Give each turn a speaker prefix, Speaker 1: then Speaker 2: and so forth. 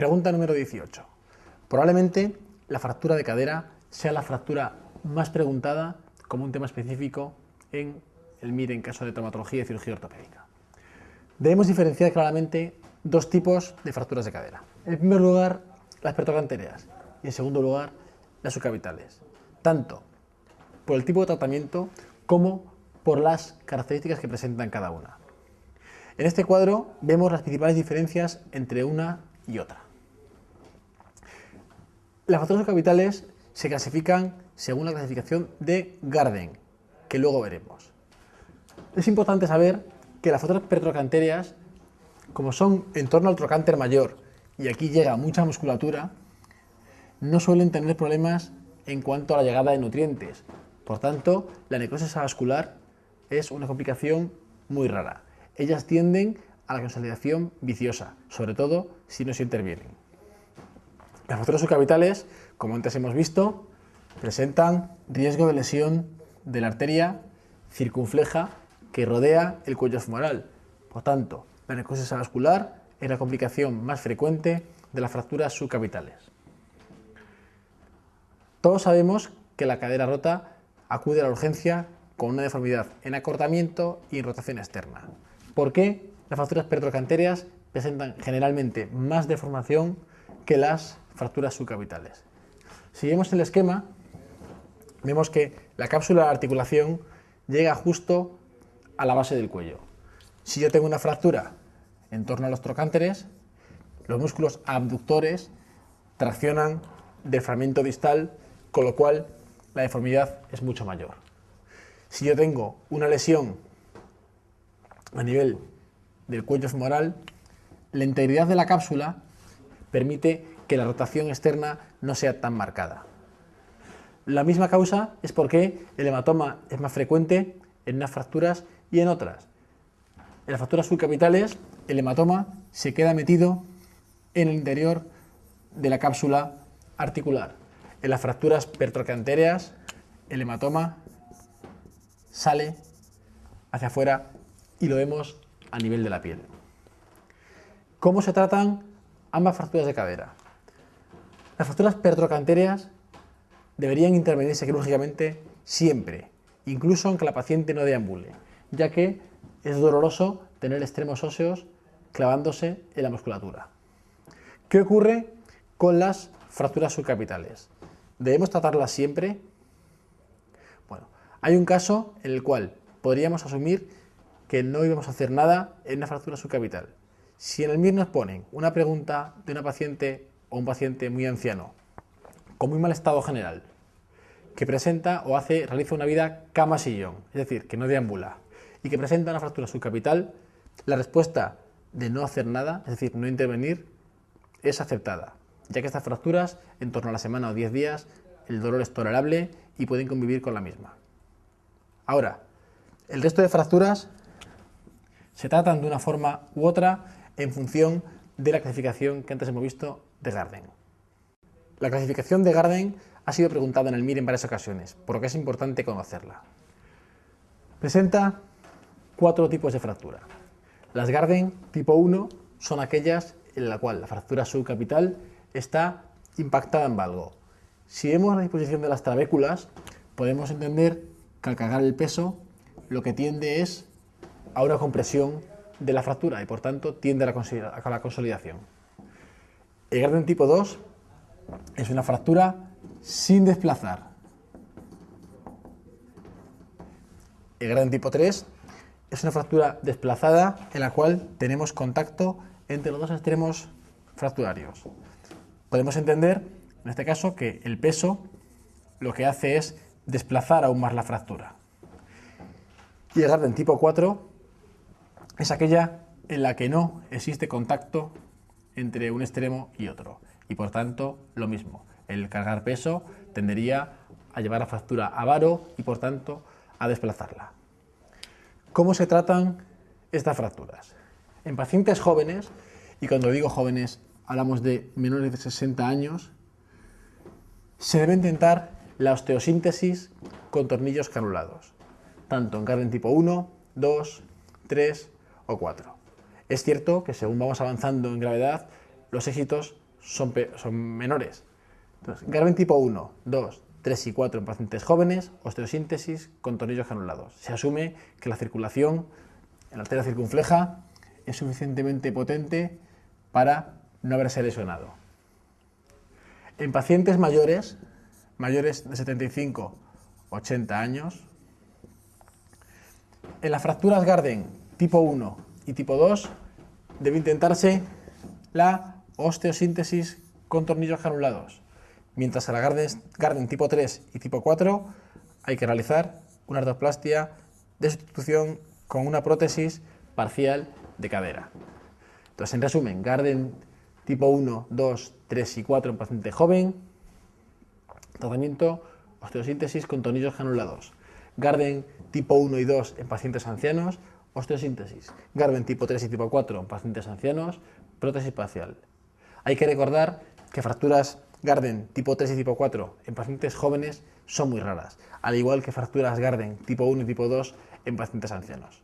Speaker 1: Pregunta número 18. Probablemente la fractura de cadera sea la fractura más preguntada como un tema específico en el MIR en caso de traumatología y cirugía ortopédica. Debemos diferenciar claramente dos tipos de fracturas de cadera. En primer lugar, las pertocantereas y en segundo lugar, las subcapitales, tanto por el tipo de tratamiento como por las características que presentan cada una. En este cuadro vemos las principales diferencias entre una y otra. Las fracturas subcapitales se clasifican según la clasificación de Garden, que luego veremos. Es importante saber que las fracturas pertrocantereas, como son en torno al trocánter mayor y aquí llega mucha musculatura, no suelen tener problemas en cuanto a la llegada de nutrientes. Por tanto, la necrosis avascular es una complicación muy rara. Ellas tienden a la consolidación viciosa, sobre todo si no se intervienen. Las fracturas subcapitales, como antes hemos visto, presentan riesgo de lesión de la arteria circunfleja que rodea el cuello femoral. Por tanto, la necrosis avascular es la complicación más frecuente de las fracturas subcapitales. Todos sabemos que la cadera rota acude a la urgencia con una deformidad en acortamiento y en rotación externa. ¿Por qué las fracturas pertrocantereas presentan generalmente más deformación que las fracturas subcapitales? Si vemos el esquema, vemos que la cápsula de la articulación llega justo a la base del cuello. Si yo tengo una fractura en torno a los trocánteres, los músculos abductores traccionan del fragmento distal, con lo cual la deformidad es mucho mayor. Si yo tengo una lesión a nivel del cuello femoral, la integridad de la cápsula permite que la rotación externa no sea tan marcada. La misma causa es porque el hematoma es más frecuente en unas fracturas y en otras. En las fracturas subcapitales, el hematoma se queda metido en el interior de la cápsula articular. En las fracturas pertrocantereas, el hematoma sale hacia afuera y lo vemos a nivel de la piel. ¿Cómo se tratan ambas fracturas de cadera? Las fracturas pertrocantereas deberían intervenirse quirúrgicamente siempre, incluso aunque la paciente no deambule, ya que es doloroso tener extremos óseos clavándose en la musculatura. ¿Qué ocurre con las fracturas subcapitales? ¿Debemos tratarlas siempre? Bueno, hay un caso en el cual podríamos asumir que no íbamos a hacer nada en una fractura subcapital. Si en el MIR nos ponen una pregunta de una paciente o un paciente muy anciano, con muy mal estado general, que presenta o realiza una vida cama-sillón, es decir, que no deambula, y que presenta una fractura subcapital, la respuesta de no hacer nada, es decir, no intervenir, es aceptada, ya que estas fracturas, en torno a la semana o 10 días, el dolor es tolerable y pueden convivir con la misma. Ahora, el resto de fracturas se tratan de una forma u otra en función de la clasificación que antes hemos visto de Garden. La clasificación de Garden ha sido preguntada en el MIR en varias ocasiones, por lo que es importante conocerla. Presenta 4 tipos de fractura. Las Garden tipo 1 son aquellas en la cual la fractura subcapital está impactada en valgo. Si vemos la disposición de las trabéculas, podemos entender que al cargar el peso, lo que tiende es a una compresión de la fractura y por tanto tiende a la consolidación. El Garden tipo 2 es una fractura sin desplazar. El Garden tipo 3 es una fractura desplazada en la cual tenemos contacto entre los dos extremos fracturarios. Podemos entender, en este caso, que el peso lo que hace es desplazar aún más la fractura. Y el Garden tipo 4 es aquella en la que no existe contacto entre un extremo y otro. Y por tanto, lo mismo. El cargar peso tendería a llevar la fractura a varo y por tanto a desplazarla. ¿Cómo se tratan estas fracturas? En pacientes jóvenes, y cuando digo jóvenes hablamos de menores de 60 años, se debe intentar la osteosíntesis con tornillos canulados, tanto en Garden tipo 1, 2, 3 o 4. Es cierto que según vamos avanzando en gravedad, los éxitos son menores. Entonces, Garden tipo 1, 2, 3 y 4 en pacientes jóvenes, osteosíntesis con tornillos granulados. Se asume que la circulación en la arteria circunfleja es suficientemente potente para no haberse lesionado. En pacientes mayores de 75-80 años, en las fracturas Garden tipo 1 y tipo 2 debe intentarse la osteosíntesis con tornillos granulados, mientras a la Garden tipo 3 y tipo 4 hay que realizar una artroplastia de sustitución con una prótesis parcial de cadera. Entonces, en resumen, Garden tipo 1, 2, 3 y 4 en paciente joven, tratamiento osteosíntesis con tornillos granulados. Garden tipo 1 y 2 en pacientes ancianos, osteosíntesis. Garden tipo 3 y tipo 4 en pacientes ancianos, prótesis parcial. Hay que recordar que fracturas Garden tipo 3 y tipo 4 en pacientes jóvenes son muy raras, al igual que fracturas Garden tipo 1 y tipo 2 en pacientes ancianos.